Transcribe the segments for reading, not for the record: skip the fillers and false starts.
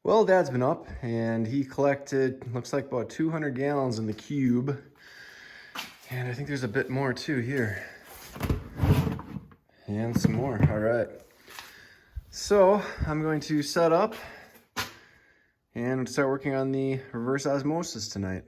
Well, Dad's been up and he collected, looks like about 200 gallons in the cube. And I think there's a bit more too here. And some more, all right. So I'm going to set up and start working on the reverse osmosis tonight.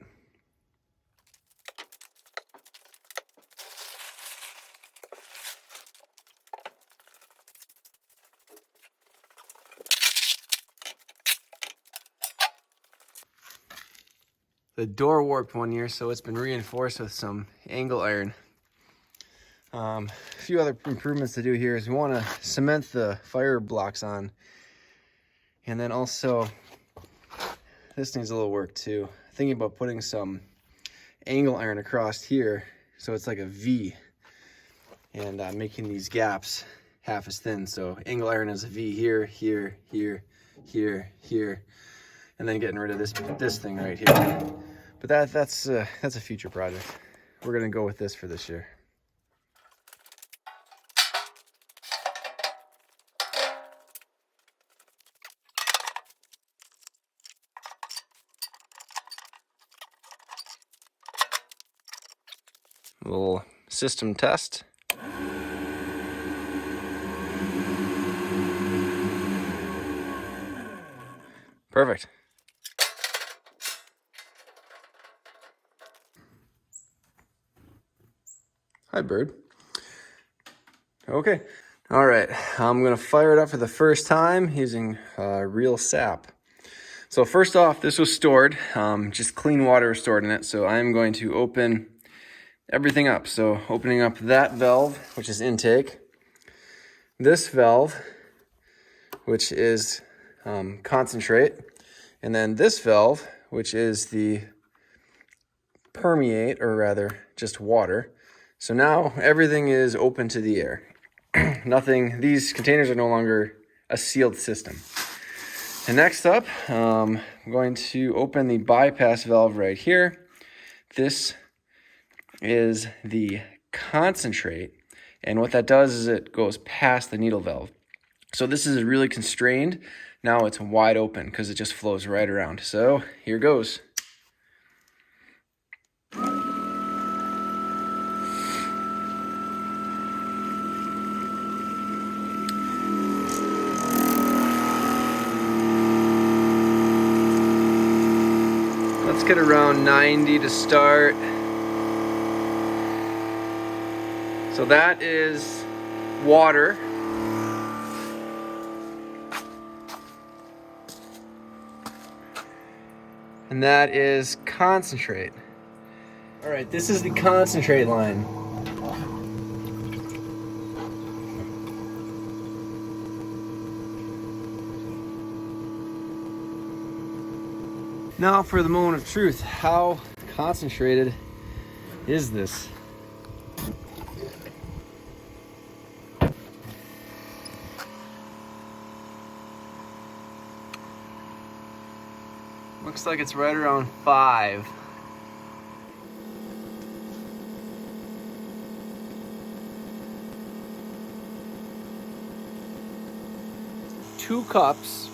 The door warped one year, so it's been reinforced with some angle iron. A few other improvements to do here is we want to cement the fire blocks on. And then also, this needs a little work too. Thinking about putting some angle iron across here so it's like a V. And making these gaps half as thin. So angle iron is a V here, here, here, here, here. And then getting rid of this thing right here. But that's a future project. We're gonna go with this for this year. A little system test. Perfect. Hi, bird. Okay. All right. I'm going to fire it up for the first time using real sap. So first off, this was stored. Just clean water was stored in it. So I'm going to open everything up. So opening up that valve, which is intake. This valve, which is concentrate. And then this valve, which is the permeate, or rather just water. So now everything is open to the air. Nothing, these containers are no longer a sealed system. And next up, I'm going to open the bypass valve right here. This is the concentrate. And what that does is it goes past the needle valve. So this is really constrained. Now it's wide open because it just flows right around. So here goes. Let's get around 90 to start. So that is water. And that is concentrate. All right, this is the concentrate line. Now for the moment of truth, how concentrated is this? Looks like it's right around 5. Two cups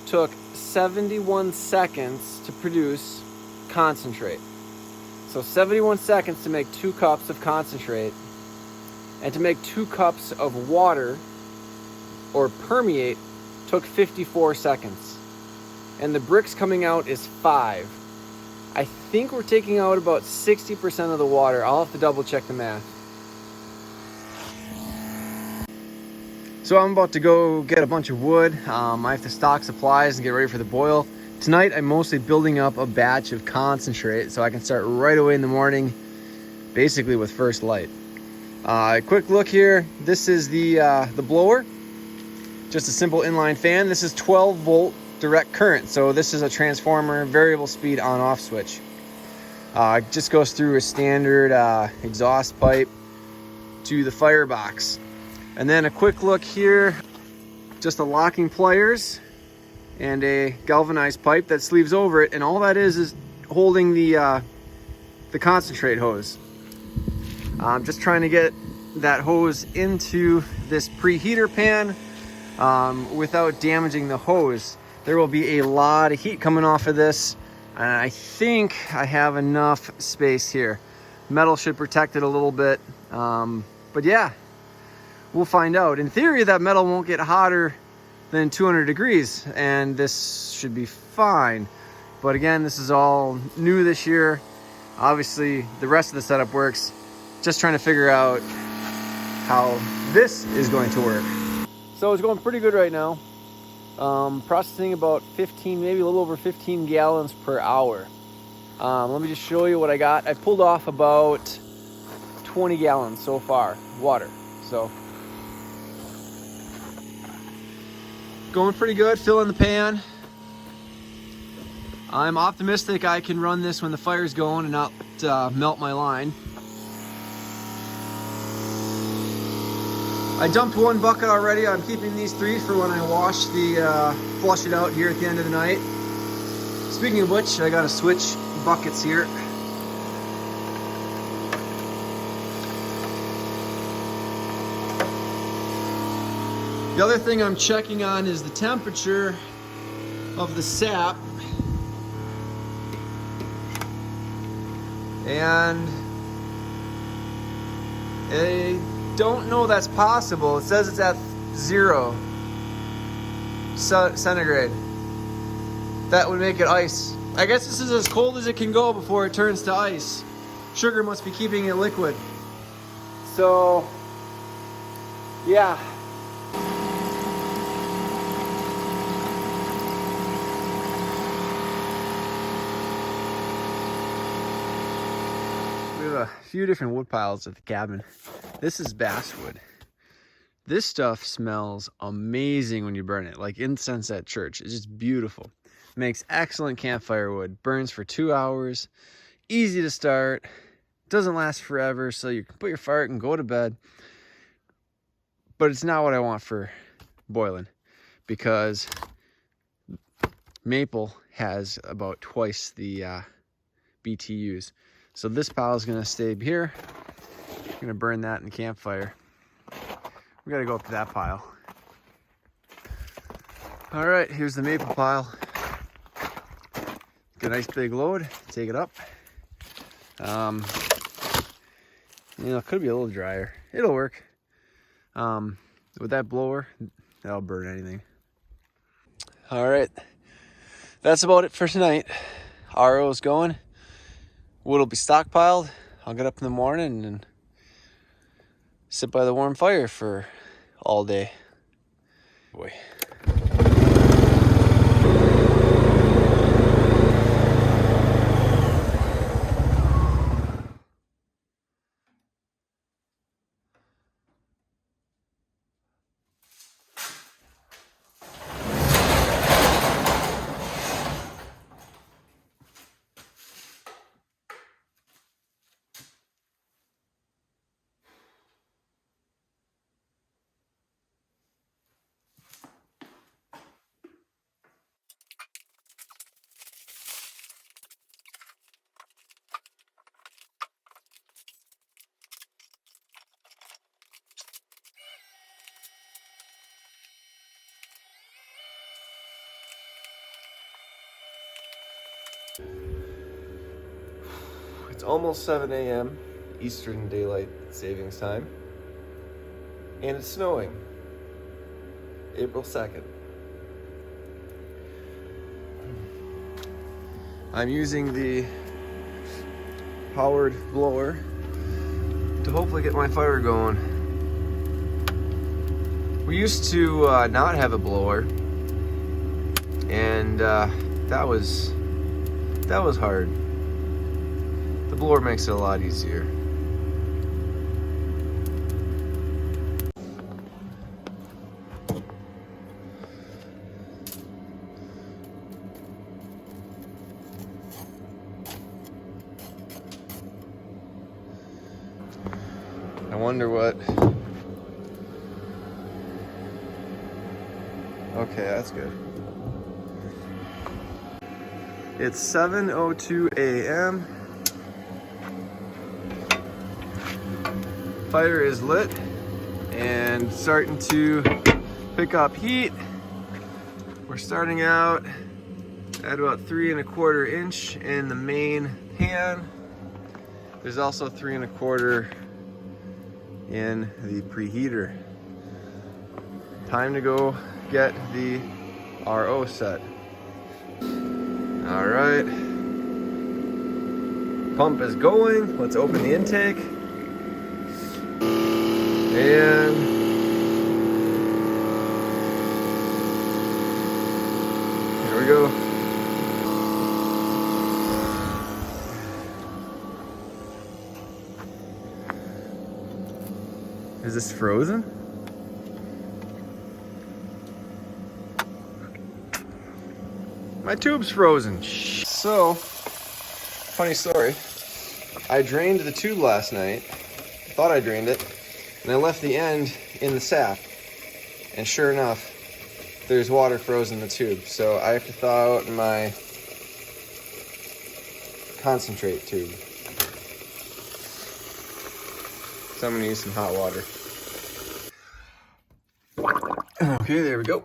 took 71 seconds to produce concentrate. So 71 seconds to make 2 cups of concentrate, and to make 2 cups of water or permeate took 54 seconds. And the Brix coming out is 5. I think we're taking out about 60% of the water. I'll have to double check the math. So I'm about to go get a bunch of wood. I have to stock supplies and get ready for the boil. Tonight I'm mostly building up a batch of concentrate so I can start right away in the morning, basically with first light. Quick look here. This is the blower. Just a simple inline fan. This is 12 volt direct current. So this is a transformer, variable speed on off switch. It just goes through a standard exhaust pipe to the firebox. And then a quick look here, just a locking pliers and a galvanized pipe that sleeves over it. And all that is holding the concentrate hose. I'm just trying to get that hose into this preheater pan without damaging the hose. There will be a lot of heat coming off of this. And I think I have enough space here. Metal should protect it a little bit. But yeah, we'll find out. In theory, that metal won't get hotter than 200 degrees, and this should be fine. But again, this is all new this year. Obviously, the rest of the setup works. Just trying to figure out how this is going to work. So it's going pretty good right now. Processing about 15, maybe a little over 15 gallons per hour. Let me just show you what I got. I pulled off about 20 gallons so far, water. So going pretty good, filling the pan. I'm optimistic I can run this when the fire's going and not melt my line. I dumped one bucket already. I'm keeping these 3 for when I wash the, flush it out here at the end of the night. Speaking of which, I gotta switch buckets here. The other thing I'm checking on is the temperature of the sap. And I don't know that's possible. It says it's at 0 centigrade. That would make it ice. I guess this is as cold as it can go before it turns to ice. Sugar must be keeping it liquid. So, yeah. We have a few different wood piles at the cabin. This is basswood. This stuff smells amazing when you burn it, like incense at church. It's just beautiful. Makes excellent campfire wood. Burns for 2 hours. Easy to start. Doesn't last forever, so you can put your fire and go to bed. But it's not what I want for boiling, because maple has about twice the BTUs. So this pile is gonna stay here. I'm gonna burn that in the campfire. We gotta go up to that pile. All right, here's the maple pile. Get a nice big load, take it up. You know, it could be a little drier. It'll work. With that blower, that'll burn anything. All right, that's about it for tonight. RO's going. Wood will be stockpiled. I'll get up in the morning and sit by the warm fire for all day. Boy. It's almost 7 a.m. Eastern Daylight Savings Time, and it's snowing. April 2nd. I'm using the powered blower to hopefully get my fire going. We used to not have a blower, and that was hard. The blower makes it a lot easier. I wonder what... Okay, that's good. It's 7:02 a.m. Fire is lit and starting to pick up heat. We're starting out at about 3¼ inch in the main pan. There's also 3¼ in the preheater. Time to go get the RO set. All right, pump is going. Let's open the intake. And here we go. Is this frozen? My tube's frozen. So, funny story. I drained the tube last night. Thought I drained it. And I left the end in the sap. And sure enough, there's water frozen in the tube. So I have to thaw out my concentrate tube. So I'm gonna use some hot water. Okay, there we go.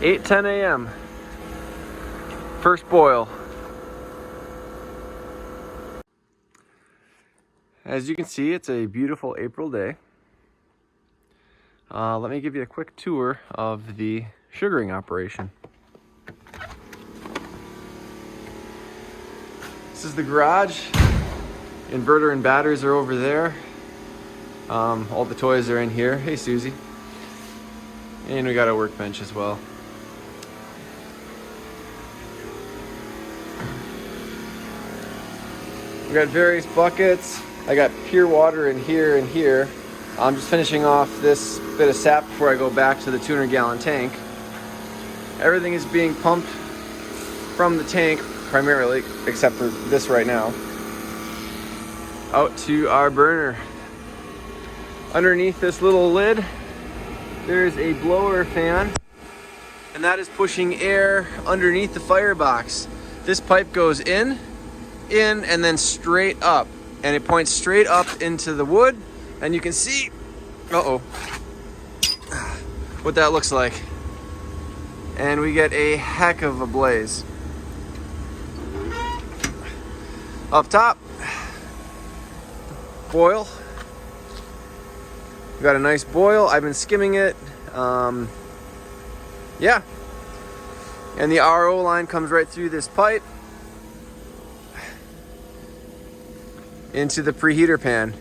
Eight 10 a.m. First boil. As you can see, it's a beautiful April day. Let me give you a quick tour of the sugaring operation. This is the garage. Inverter and batteries are over there. All the toys are in here. Hey, Susie. And we got a workbench as well. We got various buckets. I got pure water in here and here. I'm just finishing off this bit of sap before I go back to the 200-gallon tank. Everything is being pumped from the tank primarily, except for this right now, out to our burner. Underneath this little lid, there's a blower fan, and that is pushing air underneath the firebox. This pipe goes in, and then straight up, and it points straight up into the wood, and you can see what that looks like, and we get a heck of a blaze. Up top, boil. We got a nice boil. I've been skimming it. Yeah, and the RO line comes right through this pipe into the preheater pan.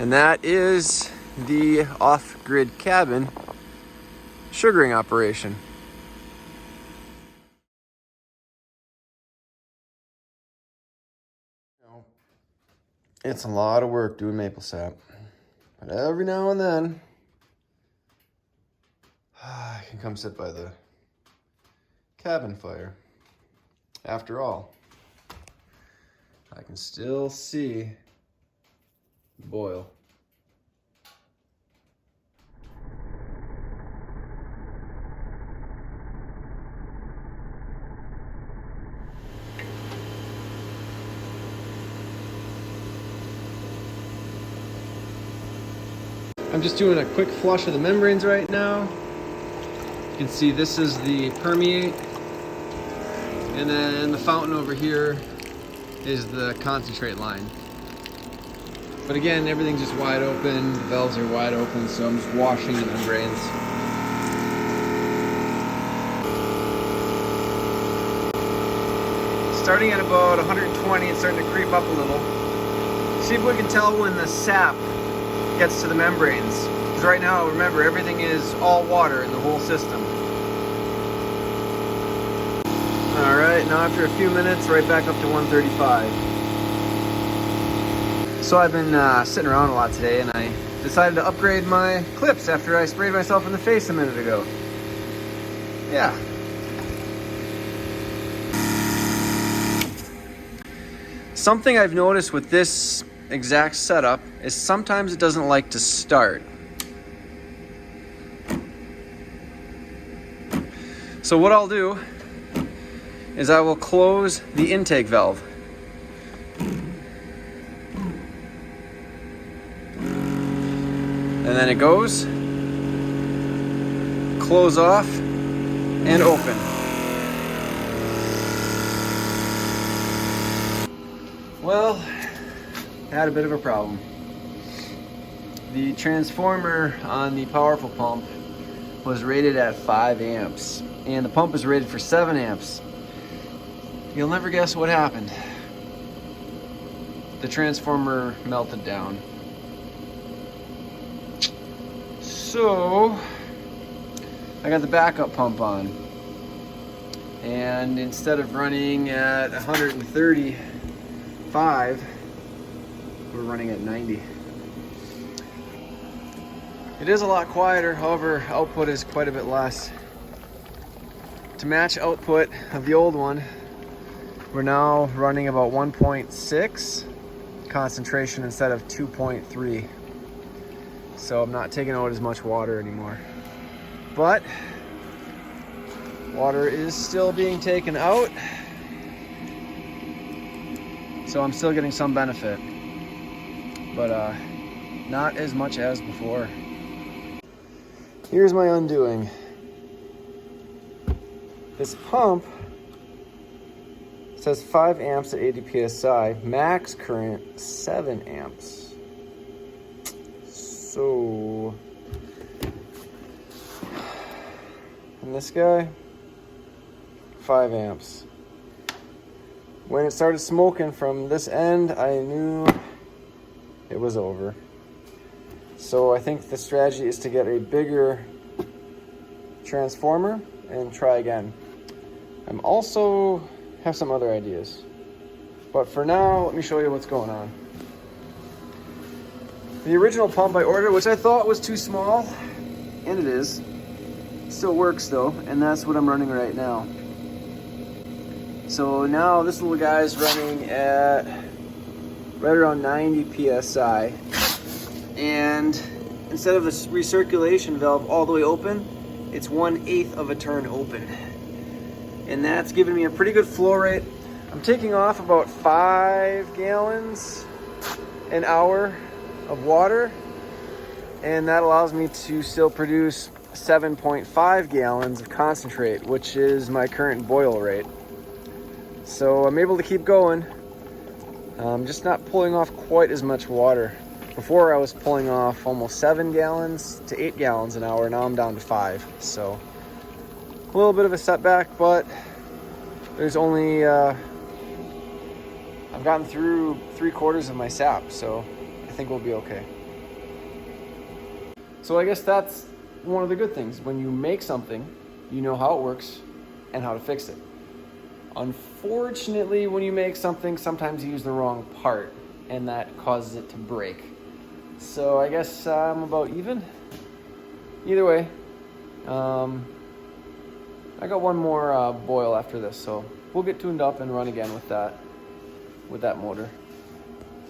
And that is the off-grid cabin sugaring operation. It's a lot of work doing maple sap, but every now and then I can come sit by the cabin fire. After all, I can still see the boil. I'm just doing a quick flush of the membranes right now. You can see this is the permeate, and then the fountain over here is the concentrate line. But again, everything's just wide open, the valves are wide open, so I'm just washing the membranes. Starting at about 120, it's starting to creep up a little. See if we can tell when the sap gets to the membranes. Because right now, remember, everything is all water in the whole system. Alright, now after a few minutes, right back up to 135. So I've been sitting around a lot today, and I decided to upgrade my clips after I sprayed myself in the face a minute ago. Yeah. Something I've noticed with this exact setup is sometimes it doesn't like to start. So what I'll do is I will close the intake valve. And then it goes, close off, and open. Well, I had a bit of a problem. The transformer on the powerful pump was rated at 5 amps, and the pump is rated for 7 amps. You'll never guess what happened. The transformer melted down. So, I got the backup pump on, and instead of running at 135, we're running at 90. It is a lot quieter, however, output is quite a bit less. To match output of the old one, we're now running about 1.6 concentration instead of 2.3. So I'm not taking out as much water anymore. But water is still being taken out, so I'm still getting some benefit, but not as much as before. Here's my undoing. This pump says 5 amps at 80 psi, max current 7 amps. So, and this guy, 5 amps. When it started smoking from this end, I knew it was over. So I think the strategy is to get a bigger transformer and try again. I'm also have some other ideas. But for now, let me show you what's going on. The original pump I ordered, which I thought was too small, and it is, still works though, and that's what I'm running right now. So now this little guy is running at right around 90 psi, and instead of the recirculation valve all the way open, it's 1/8 of a turn open. And that's giving me a pretty good flow rate. I'm taking off about 5 gallons an hour of water, and that allows me to still produce 7.5 gallons of concentrate, which is my current boil rate. So I'm able to keep going. I'm just not pulling off quite as much water. Before I was pulling off almost 7 gallons to 8 gallons an hour. Now I'm down to 5. So a little bit of a setback, but there's only I've gotten through 3/4 of my sap, so I think we'll be okay. So I guess that's one of the good things. When you make something, you know how it works and how to fix it. Unfortunately, when you make something, sometimes you use the wrong part, and that causes it to break. So I guess I'm about even. Either way, I got one more boil after this, so we'll get tuned up and run again with that motor.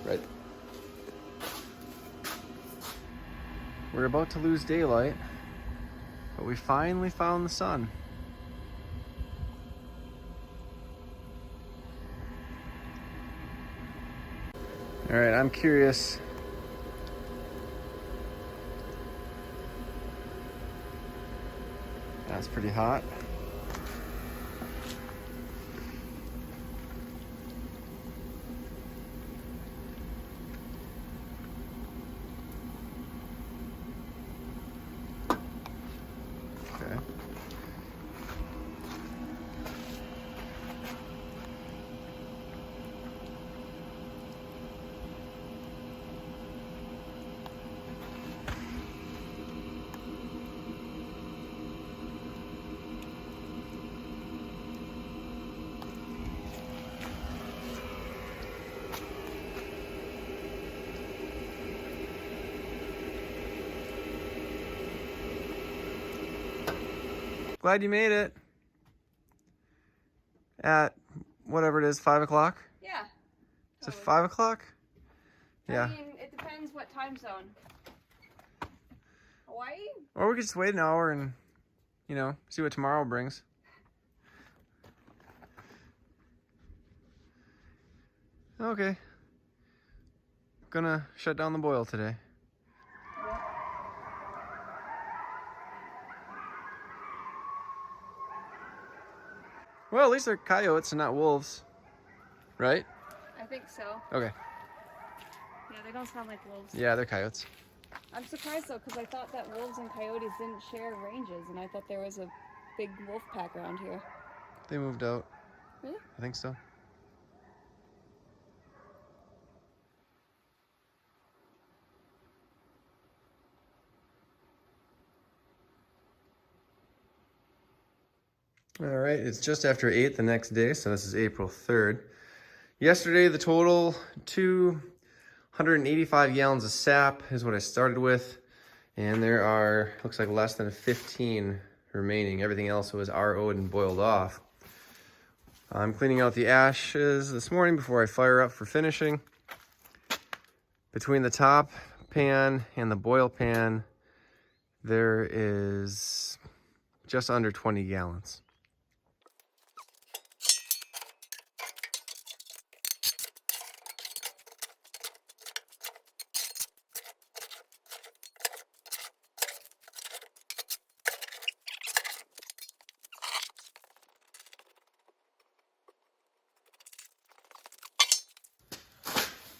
Right. We're about to lose daylight, but we finally found the sun. All right, I'm curious. That's pretty hot. Okay. Glad you made it. At whatever it is, 5 o'clock? Yeah. Is it 5 o'clock? Yeah. I mean, it depends what time zone. Hawaii? Or we could just wait an hour and, you know, see what tomorrow brings. Okay. Gonna shut down the boil today. Well, at least they're coyotes and not wolves, right? I think so. Okay. Yeah, they don't sound like wolves. Yeah, they're coyotes. I'm surprised though, because I thought that wolves and coyotes didn't share ranges, and I thought there was a big wolf pack around here. They moved out. Really? I think so. All right, it's just after 8 the next day, so this is April 3rd. Yesterday, the total, 285 gallons of sap is what I started with, and there are, looks like less than 15 remaining. Everything else was RO'd and boiled off. I'm cleaning out the ashes this morning before I fire up for finishing. Between the top pan and the boil pan, there is just under 20 gallons.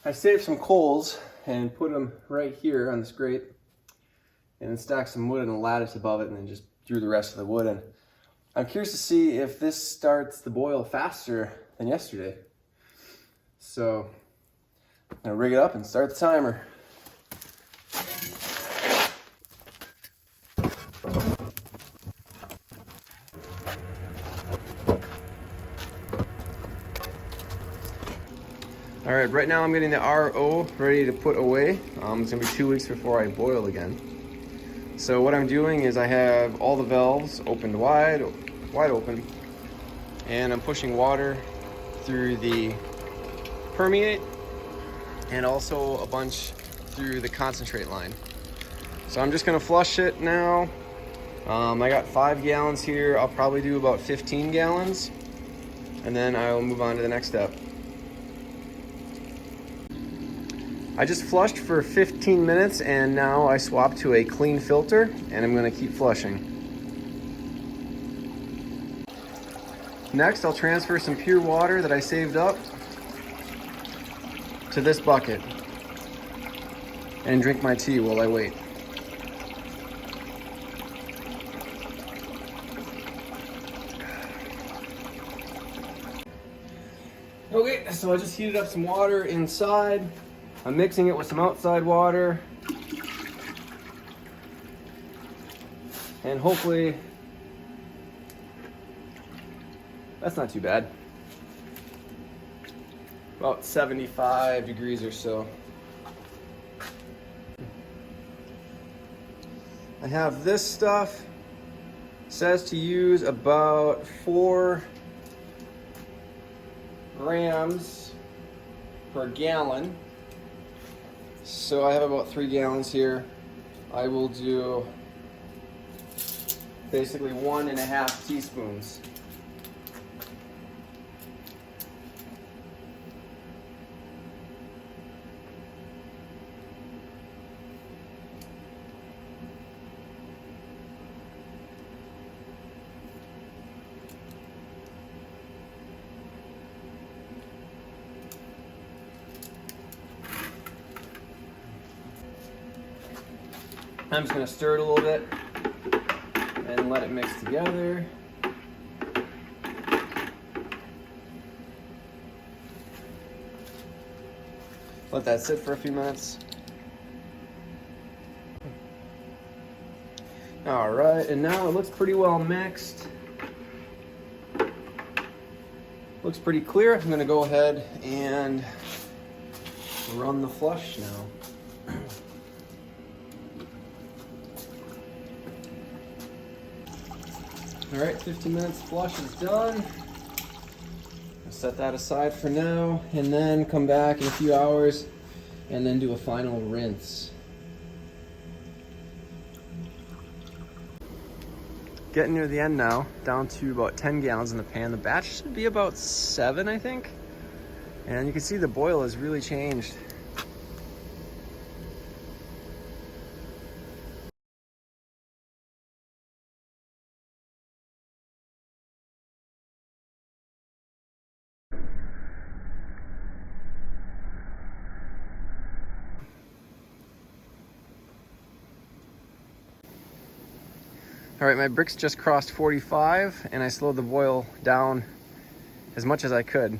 I saved some coals and put them right here on this grate, and then stacked some wood in a lattice above it, and then just threw the rest of the wood in. I'm curious to see if this starts the boil faster than yesterday. So I'm gonna rig it up and start the timer. All right, right now I'm getting the RO ready to put away. It's gonna be 2 weeks before I boil again. So what I'm doing is I have all the valves opened wide open, and I'm pushing water through the permeate and also a bunch through the concentrate line. So I'm just gonna flush it now. I got 5 gallons here. I'll probably do about 15 gallons, and then I'll move on to the next step. I just flushed for 15 minutes, and now I swapped to a clean filter, and I'm gonna keep flushing. Next, I'll transfer some pure water that I saved up to this bucket and drink my tea while I wait. Okay, so I just heated up some water inside. I'm mixing it with some outside water, and hopefully that's not too bad. About 75 degrees or so. I have this stuff. It says to use about 4 grams per gallon. So I have about 3 gallons here. I will do basically 1.5 teaspoons. I'm just going to stir it a little bit and let it mix together. Let that sit for a few minutes. All right, and now it looks pretty well mixed. Looks pretty clear. I'm going to go ahead and run the flush now. All right, 15 minutes flush is done. I'll set that aside for now, and then come back in a few hours and then do a final rinse. Getting near the end now, down to about 10 gallons in the pan. The batch should be about 7, I think. And you can see the boil has really changed. All right, my Brix just crossed 45 and I slowed the boil down as much as I could.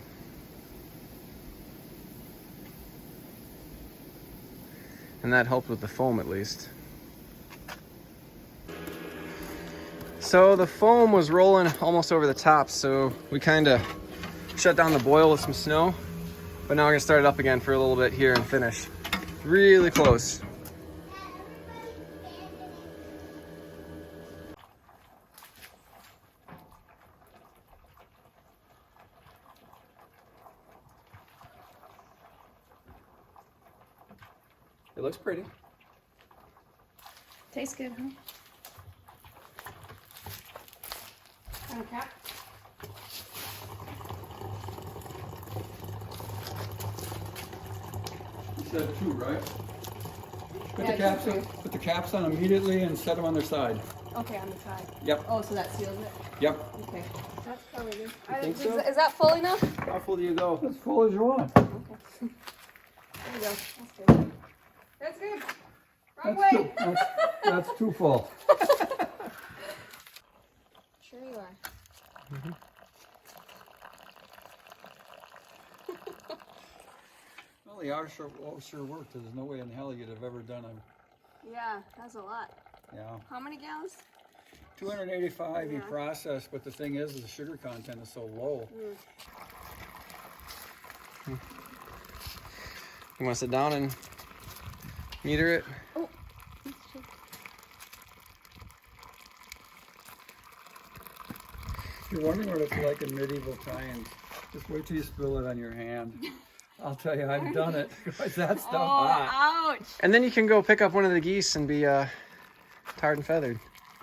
And that helped with the foam at least. So the foam was rolling almost over the top, so we kind of shut down the boil with some snow. But now we're gonna start it up again for a little bit here and finish. Really close. It looks pretty. Tastes good, huh? And a cap? You said 2, right? Yeah, Put the caps on immediately and set them on their side. Okay, on the side. Yep. Oh, so that seals it? Yep. Okay. That's probably good. think so? Is that full enough? How full do you go? As full as you want. Okay. There you go. That's good. That's good. Wrong way. That's too full. Sure you are. Mm-hmm. Well, the hour sure worked. There's no way in hell you'd have ever done them. Yeah, that's a lot. Yeah. How many gallons? 285 Yeah. you process, but the thing is the sugar content is so low. You want to sit down and meter it? Oh. If you're wondering what it's like in medieval times, just wait till you spill it on your hand. I'll tell you, I've done it. That stuff hot. Ouch. And then you can go pick up one of the geese and be tarred and feathered.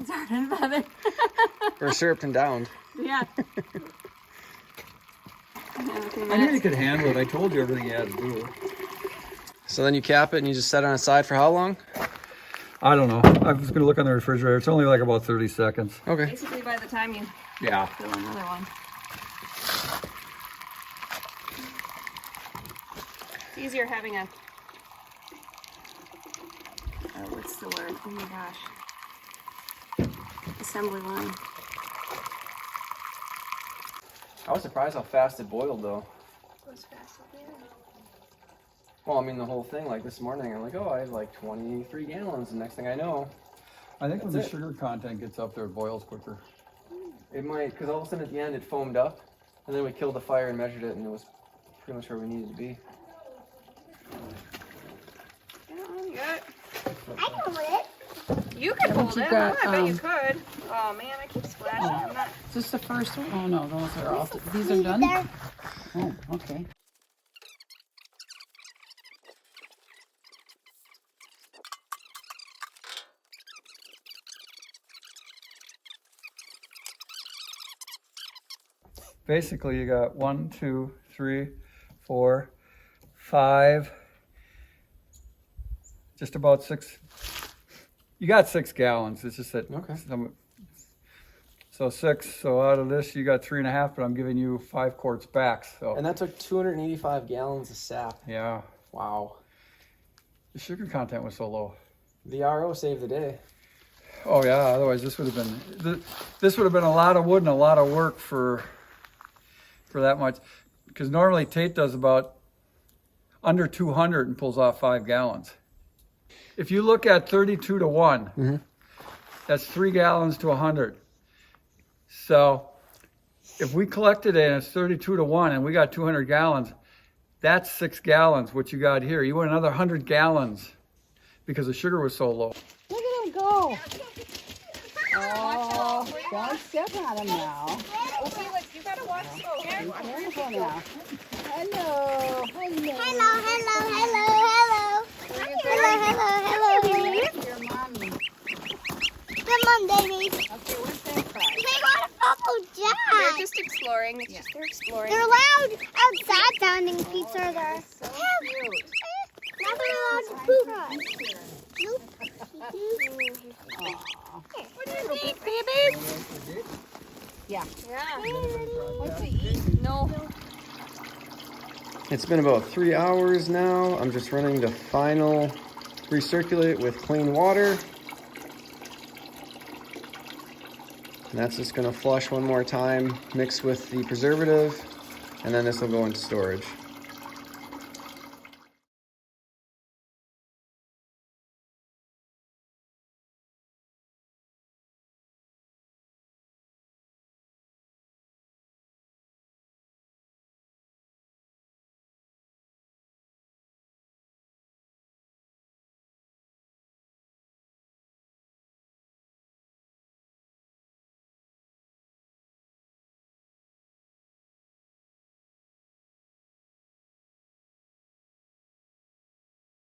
Tarred and feathered. Or syruped and downed. Yeah. I knew you could handle it. I told you everything you had to do. So then you cap it and you just set it on its side for how long? I don't know. I was going to look on the refrigerator. It's only like about 30 seconds. Okay. Basically, by the time you Yeah. fill another one. It's easier having a, what's the word? Oh my gosh. Assembly line. I was surprised how fast it boiled though. Goes fast at the end. Well, I mean the whole thing, like this morning, I'm like, oh, I have like 23 gallons. The next thing I know, I think when the That's it. sugar content gets up there, it boils quicker. it might, because all of a sudden at the end it foamed up, and then we killed the fire and measured it, and it was pretty much where we needed to be. Yeah, you got it. I can hold it. You could hold you it. got, I bet you could. Oh man, I keep splashing. I'm not. Is this the first one? Oh no, those are all. These are done? There. Oh, okay. Basically, you got 1, 2, 3, 4, 5, just about 6. You got 6 gallons. It's just that. Okay. So 6. So out of this, you got 3.5, but I'm giving you 5 quarts back. So And that took 285 gallons of sap. yeah, Wow. the sugar content was so low. The RO saved the day. Oh yeah. Otherwise, this would have been a lot of wood and a lot of work for that much. Because normally Tate does about under 200 and pulls off 5 gallons. If you look at 32 to 1, that's 3 gallons to 100. So if we collected it and it's 32 to 1 and we got 200 gallons, that's 6 gallons, what you got here. You want another 100 gallons because the sugar was so low. Look at him go. Oh, don't step on him now. Oh, Felix, you gotta watch. Oh, Be careful now. Hello, hello. Hello, hello, hello, hello. Hello, hello, hello. Your mommy. Come on, baby. Okay, what's that cry? They got a bubble they're jet. just exploring. It's just they're exploring. They're loud outside sounding pizza there. So cute. Now they're allowed to poop. Nope. What do you think, baby? Yeah. Yeah. What's he eat? No. It's been about 3 hours now. I'm just running the final recirculate with clean water. And that's just gonna flush one more time, mix with the preservative, and then this will go into storage.